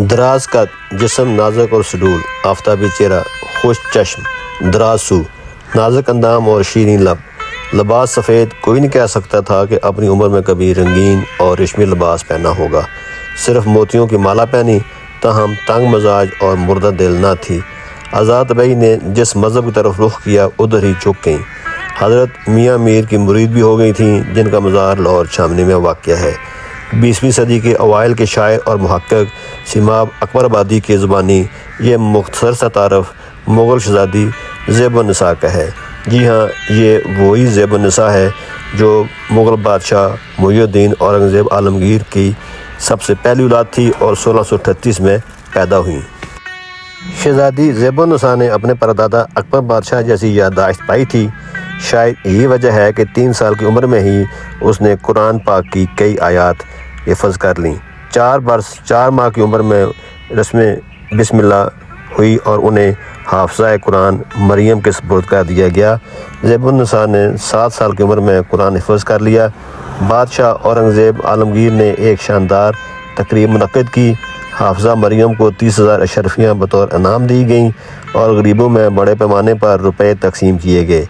دراز قد، جسم نازک اور سڈول، آفتابی چہرہ، خوش چشم، دراز سو، نازک اندام اور شیریں لب، لباس سفید۔ کوئی نہیں کہہ سکتا تھا کہ اپنی عمر میں کبھی رنگین اور ریشمی لباس پہنا ہوگا، صرف موتیوں کی مالا پہنی، تاہم تنگ مزاج اور مردہ دل نہ تھی۔ آزاد طبعی نے جس مذہب کی طرف رخ کیا ادھر ہی جھک گئیں۔ حضرت میاں میر کی مرید بھی ہو گئی تھیں، جن کا مزار لاہور چھاؤنی میں واقع ہے۔ 20ویں صدی کے اوائل کے شاعر اور محقق سیماب اکبر آبادی کے زبانی یہ مختصر سا تعارف مغل شہزادی زیب النساء کا ہے۔ جی ہاں، یہ وہی زیب النساء ہے جو مغل بادشاہ محی الدین اورنگزیب عالمگیر کی سب سے پہلی اولاد تھی اور 1638 میں پیدا ہوئی۔ شہزادی زیب النساء نے اپنے پردادا اکبر بادشاہ جیسی یادداشت پائی تھی۔ شاید یہی وجہ ہے کہ 3 سال کی عمر میں ہی اس نے قرآن پاک کی کئی آیات حفظ کر لیں۔ 4 برس 4 ماہ کی عمر میں رسم بسم اللہ ہوئی اور انہیں حافظہ قرآن مریم کے سپرد کر دیا گیا۔ زیب النساء نے 7 سال کی عمر میں قرآن حفظ کر لیا۔ بادشاہ اورنگزیب عالمگیر نے ایک شاندار تقریب منعقد کی۔ حافظہ مریم کو 30,000 اشرفیاں بطور انعام دی گئیں اور غریبوں میں بڑے پیمانے پر روپے تقسیم کیے گئے۔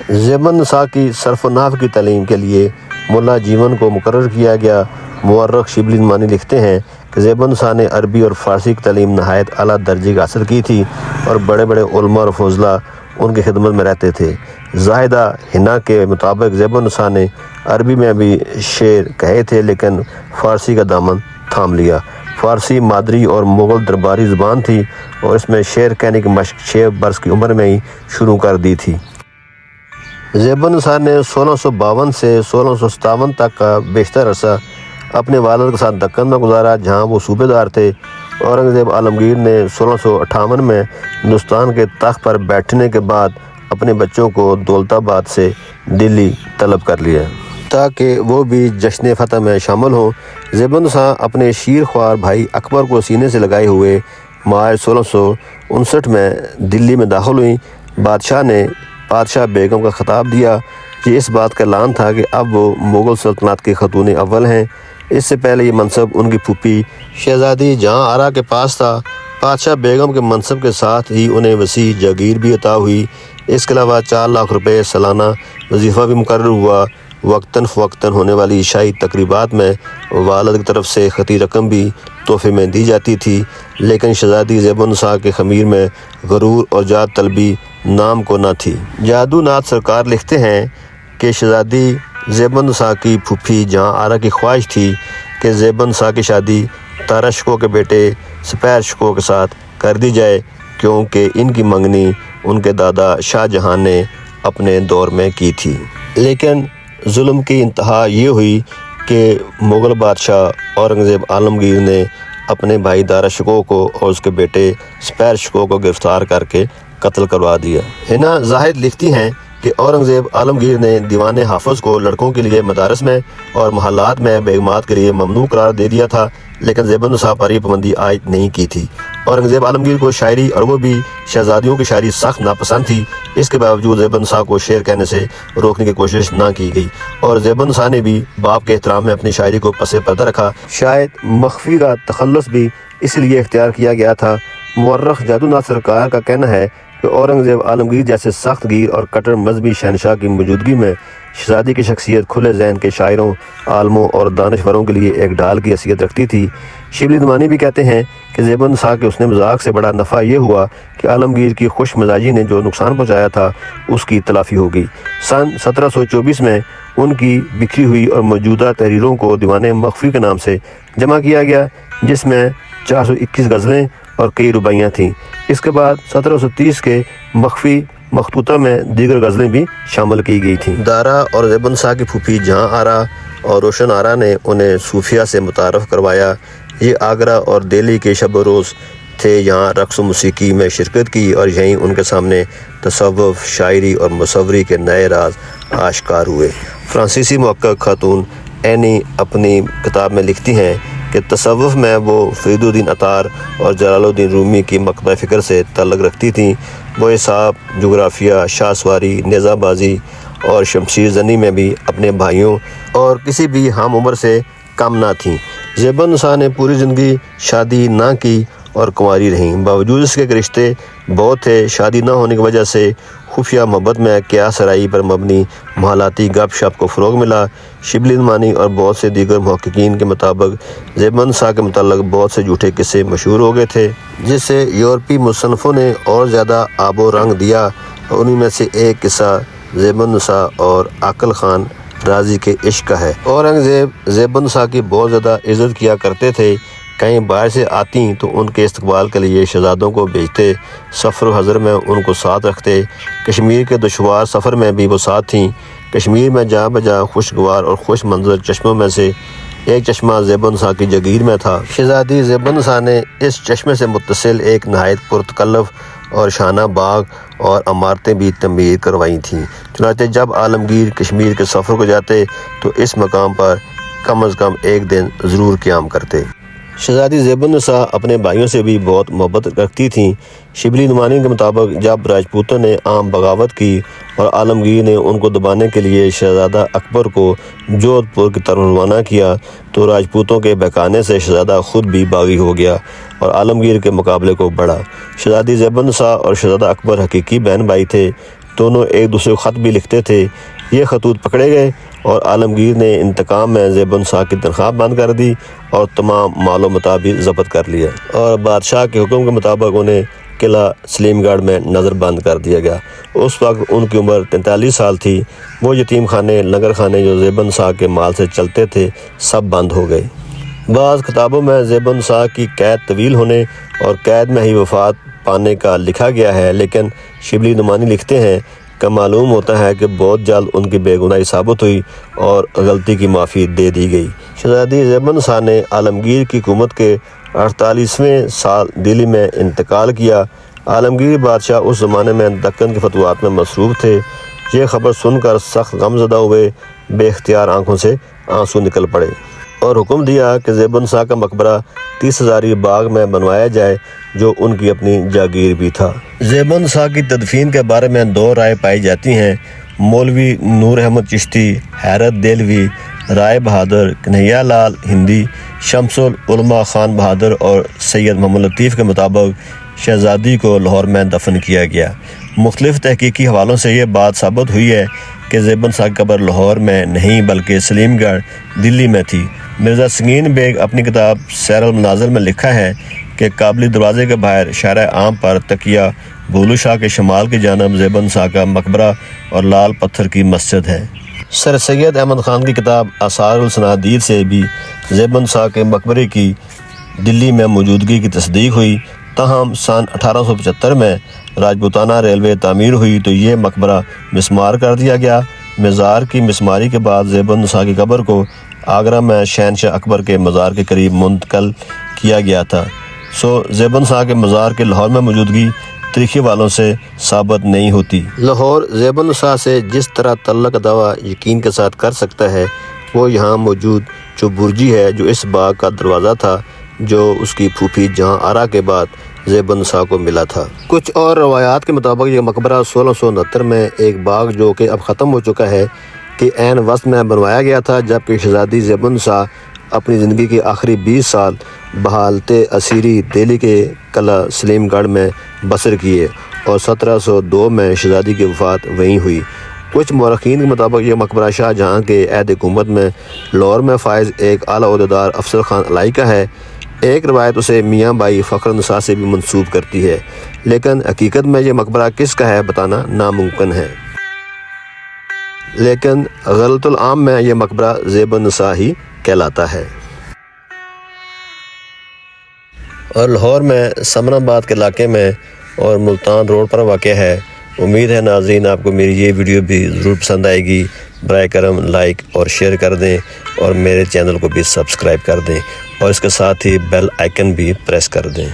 زیب النساء کی صرف و نحو کی تعلیم کے لیے ملا جیون کو مقرر کیا گیا۔ مورخ شبلی نعمانی لکھتے ہیں کہ زیب النساء نے عربی اور فارسی کی تعلیم نہایت اعلیٰ درجے کی حاصل کی تھی اور بڑے بڑے علماء اور فضلاء ان کی خدمت میں رہتے تھے۔ زاہدہ ہنا کے مطابق زیب النساء نے عربی میں بھی شعر کہے تھے لیکن فارسی کا دامن تھام لیا۔ فارسی مادری اور مغل درباری زبان تھی اور اس میں شعر کہنے کی مشق 6 برس کی عمر میں ہی شروع کر دی تھی۔ زیب النساء نے 1652 سے 1657 تک کا بیشتر عرصہ اپنے والد کے ساتھ دکن میں گزارا، جہاں وہ صوبے دار تھے۔ اورنگزیب عالمگیر نے 1658 میں ہندوستان کے تخت پر بیٹھنے کے بعد اپنے بچوں کو دولت آباد سے دلی طلب کر لیا تاکہ وہ بھی جشن فتح میں شامل ہوں۔ زیب النساء اپنے شیر خوار بھائی اکبر کو سینے سے لگائے ہوئے مارچ 1659 میں دلی میں داخل ہوئیں۔ بادشاہ نے بادشاہ بیگم کا خطاب دیا۔ یہ اس بات کا اعلان تھا کہ اب وہ مغل سلطنت کے خاتون اول ہیں۔ اس سے پہلے یہ منصب ان کی پھوپھی شہزادی جہاں آرا کے پاس تھا۔ بادشاہ بیگم کے منصب کے ساتھ ہی انہیں وسیع جاگیر بھی عطا ہوئی۔ اس کے علاوہ 4 لاکھ روپے سالانہ وظیفہ بھی مقرر ہوا۔ وقتاً فوقتاً ہونے والی شاہی تقریبات میں والد کی طرف سے خطی رقم بھی تحفے میں دی جاتی تھی، لیکن شہزادی زیب النساء کے خمیر میں غرور اور جات طلبی نام کو نہ تھی۔ جادو ناتھ سرکار لکھتے ہیں کہ شہزادی زیب النساء کی پھوپھی جہاں آرا کی خواہش تھی کہ زیب النساء کی شادی تارا شکوہ کے بیٹے سپیر شکوہ کے ساتھ کر دی جائے، کیونکہ ان کی منگنی ان کے دادا شاہ جہاں نے اپنے دور میں کی تھی۔ لیکن ظلم کی انتہا یہ ہوئی کہ مغل بادشاہ اورنگزیب عالمگیر نے اپنے بھائی دارا شکوہ کو اور اس کے بیٹے سپیر شکوہ کو گرفتار کر کے قتل کروا دیا۔ ہنا زاہد لکھتی ہیں کہ اورنگزیب عالمگیر نے دیوان حافظ کو لڑکوں کے لیے مدارس میں اور محلات میں بیگمات کے لیے ممنوع قرار دے دیا تھا، لیکن زیب النساء پر یہ پابندی عائد نہیں کی تھی۔ اورنگزیب عالمگیر کو شاعری اور وہ بھی شہزادیوں کی شاعری سخت ناپسند تھی۔ اس کے باوجود زیب النساء کو شعر کہنے سے روکنے کی کوشش نہ کی گئی اور زیب النساء نے بھی باپ کے احترام میں اپنی شاعری کو پس پردہ رکھا۔ شاید مخفی کا تخلص بھی اس لیے اختیار کیا گیا تھا۔ مورخ جادو ناتھ سرکار کا کہنا ہے کہ اورنگزیب عالمگیر جیسے سخت گیر اور کٹر مذہبی شہنشاہ کی موجودگی میں شہزادی کی شخصیت کھلے ذہن کے شاعروں، عالموں اور دانشوروں کے لیے ایک ڈھال کی حیثیت رکھتی تھی۔ شبلی نعمانی بھی کہتے ہیں کہ زیب النساء کے حسن مذاق سے بڑا نفع یہ ہوا کہ عالمگیر کی خوش مزاجی نے جو نقصان پہنچایا تھا اس کی تلافی ہو گئی۔ سن 1724 میں ان کی بکھری ہوئی اور موجودہ تحریروں کو دیوان مخفی کے نام سے جمع کیا گیا، جس میں 421 غزلیں اور کئی رباعیاں تھیں۔ اس کے بعد 1730 کے مخفی مخطوطہ میں دیگر غزلیں بھی شامل کی گئی تھیں۔ دارا اور زیب النساء کی پھوپھی جہاں آرا اور روشن آرا نے انہیں صوفیہ سے متعارف کروایا۔ یہ آگرہ اور دہلی کے شب و روز تھے، یہاں رقص و موسیقی میں شرکت کی اور یہیں ان کے سامنے تصوف، شاعری اور مصوری کے نئے راز آشکار ہوئے۔ فرانسیسی محقق خاتون اینی اپنی کتاب میں لکھتی ہیں کہ تصوف میں وہ فرید الدین عطار اور جلال الدین رومی کی مکتبہ فکر سے تعلق رکھتی تھیں۔ وہ حساب، جغرافیہ، شاہ سواری، نیزہ بازی اور شمشیر زنی میں بھی اپنے بھائیوں اور کسی بھی ہم عمر سے کم نہ تھیں۔ زیب النساء نے پوری زندگی شادی نہ کی اور کنواری رہیں، باوجود اس کے رشتے بہت تھے۔ شادی نہ ہونے کی وجہ سے خفیہ محبت میں قیاس آرائی پر مبنی محالاتی گپ شپ کو فروغ ملا۔ شبلی نعمانی اور بہت سے دیگر محققین کے مطابق زیب النساء کے متعلق بہت سے جھوٹے قصے مشہور ہو گئے تھے، جس سے یورپی مصنفوں نے اور زیادہ آب و رنگ دیا۔ انہیں میں سے ایک قصہ زیب النساء اور عاقل خان رازی کے عشق کا ہے۔ اورنگزیب زیب النساء کی بہت زیادہ عزت کیا کرتے تھے۔ کہیں باہر سے آتیں تو ان کے استقبال کے لیے شہزادوں کو بھیجتے، سفر و حضر میں ان کو ساتھ رکھتے۔ کشمیر کے دشوار سفر میں بھی وہ ساتھ تھیں۔ کشمیر میں جہاں بجا خوشگوار اور خوش منظر چشموں میں سے ایک چشمہ زیب النساء کی جاگیر میں تھا۔ شہزادی زیب النساء نے اس چشمے سے متصل ایک نہایت پرتکلف اور شانہ باغ اور عمارتیں بھی تعمیر کروائی تھیں۔ چنانچہ جب عالمگیر کشمیر کے سفر کو جاتے تو اس مقام پر کم از کم ایک دن ضرور قیام کرتے۔ شہزادی زیب النساء اپنے بھائیوں سے بھی بہت محبت رکھتی تھیں۔ شبلی نعمانی کے مطابق جب راجپوتوں نے عام بغاوت کی اور عالمگیر نے ان کو دبانے کے لیے شہزادہ اکبر کو جودھ پور کی طرف روانہ کیا تو راجپوتوں کے بہکانے سے شہزادہ خود بھی باغی ہو گیا اور عالمگیر کے مقابلے کو بڑھا۔ شہزادی زیب النساء اور شہزادہ اکبر حقیقی بہن بھائی تھے، دونوں ایک دوسرے کو خط بھی لکھتے تھے۔ یہ خطوط پکڑے گئے اور عالمگیر نے انتقام میں زیب النساء کی تنخواہ بند کر دی اور تمام مال و متاع بھی ضبط کر لیا اور بادشاہ کے حکم کے مطابق انہیں قلعہ سلیم گڑھ میں نظر بند کر دیا گیا۔ اس وقت ان کی عمر 43 سال تھی۔ وہ یتیم خانے، لنگر خانے جو زیب النساء کے مال سے چلتے تھے، سب بند ہو گئے۔ بعض کتابوں میں زیب النساء کی قید طویل ہونے اور قید میں ہی وفات پانے کا لکھا گیا ہے، لیکن شبلی نعمانی لکھتے ہیں کہ معلوم ہوتا ہے کہ بہت جلد ان کی بے گناہی ثابت ہوئی اور غلطی کی معافی دے دی گئی۔ شہزادی زیب النساء نے عالمگیر کی حکومت کے 48ویں سال دلی میں انتقال کیا۔ عالمگیر بادشاہ اس زمانے میں دکن کے فتوحات میں مصروف تھے۔ یہ خبر سن کر سخت غم زدہ ہوئے، بے اختیار آنکھوں سے آنسو نکل پڑے اور حکم دیا کہ زیب النساء کا مقبرہ 30 ہزاری باغ میں بنوایا جائے، جو ان کی اپنی جاگیر بھی تھا۔ زیب النساء کی تدفین کے بارے میں دو رائے پائی جاتی ہیں۔ مولوی نور احمد چشتی، حیرت دہلوی، رائے بہادر، کنہیا لال ہندی، شمس العلماء خان بہادر اور سید محمد لطیف کے مطابق شہزادی کو لاہور میں دفن کیا گیا۔ مختلف تحقیقی حوالوں سے یہ بات ثابت ہوئی ہے کہ زیب النساء کی قبر لاہور میں نہیں بلکہ سلیم گڑھ دلی میں تھی۔ مرزا سنگین بیگ اپنی کتاب سیر المنازل میں لکھا ہے کہ قابلی دروازے کے باہر شارع عام پر تکیہ بھولو شاہ کے شمال کی جانب زیب النساء کا مقبرہ اور لال پتھر کی مسجد ہے۔ سر سید احمد خان کی کتاب آثار الصنادید سے بھی زیب النساء کے مقبرے کی دلی میں موجودگی کی تصدیق ہوئی۔ تاہم سن 1875 میں راجپوتانہ ریلوے تعمیر ہوئی تو یہ مقبرہ مسمار کر دیا گیا۔ مزار کی مسماری کے بعد زیب النساء کی قبر کو آگرہ میں شہنشاہ اکبر کے مزار کے قریب منتقل کیا گیا تھا۔ زیب النساء کے مزار کے لاہور میں موجودگی تاریخی والوں سے ثابت نہیں ہوتی۔ لاہور زیب النساء سے جس طرح تعلق کا دعویٰ یقین کے ساتھ کر سکتا ہے، وہ یہاں موجود جو برجی ہے، جو اس باغ کا دروازہ تھا، جو اس کی پھوپھی جہاں آرا کے بعد زیب النساء کو ملا تھا۔ کچھ اور روایات کے مطابق یہ مقبرہ 1669 میں ایک باغ جو کہ اب ختم ہو چکا ہے کہ عین وسط میں بنوایا گیا تھا، جبکہ شہزادی زیب النساء اپنی زندگی کے آخری 20 سال بحالت اسیری دہلی کے قلعہ سلیم گڑھ میں بسر کیے اور 1702 میں شہزادی کی وفات وہیں ہوئی۔ کچھ مورخین کے مطابق یہ مقبرہ شاہ جہاں کے عہد حکومت میں لاہور میں فائز ایک اعلیٰ عہدیدار افضل خان علائی کا ہے۔ ایک روایت اسے میاں بائی فخر النساء سے بھی منسوب کرتی ہے، لیکن حقیقت میں یہ مقبرہ کس کا ہے بتانا ناممکن ہے۔ لیکن غلط العام میں یہ مقبرہ زیب النساء ہی کہلاتا ہے۔ اور لاہور میں سمن آباد کے علاقے میں اور ملتان روڈ پر واقع ہے۔ امید ہے ناظرین آپ کو میری یہ ویڈیو بھی ضرور پسند آئے گی۔ برائے کرم لائک اور شیئر کر دیں اور میرے چینل کو بھی سبسکرائب کر دیں اور اس کے ساتھ ہی بیل آئیکن بھی پریس کر دیں۔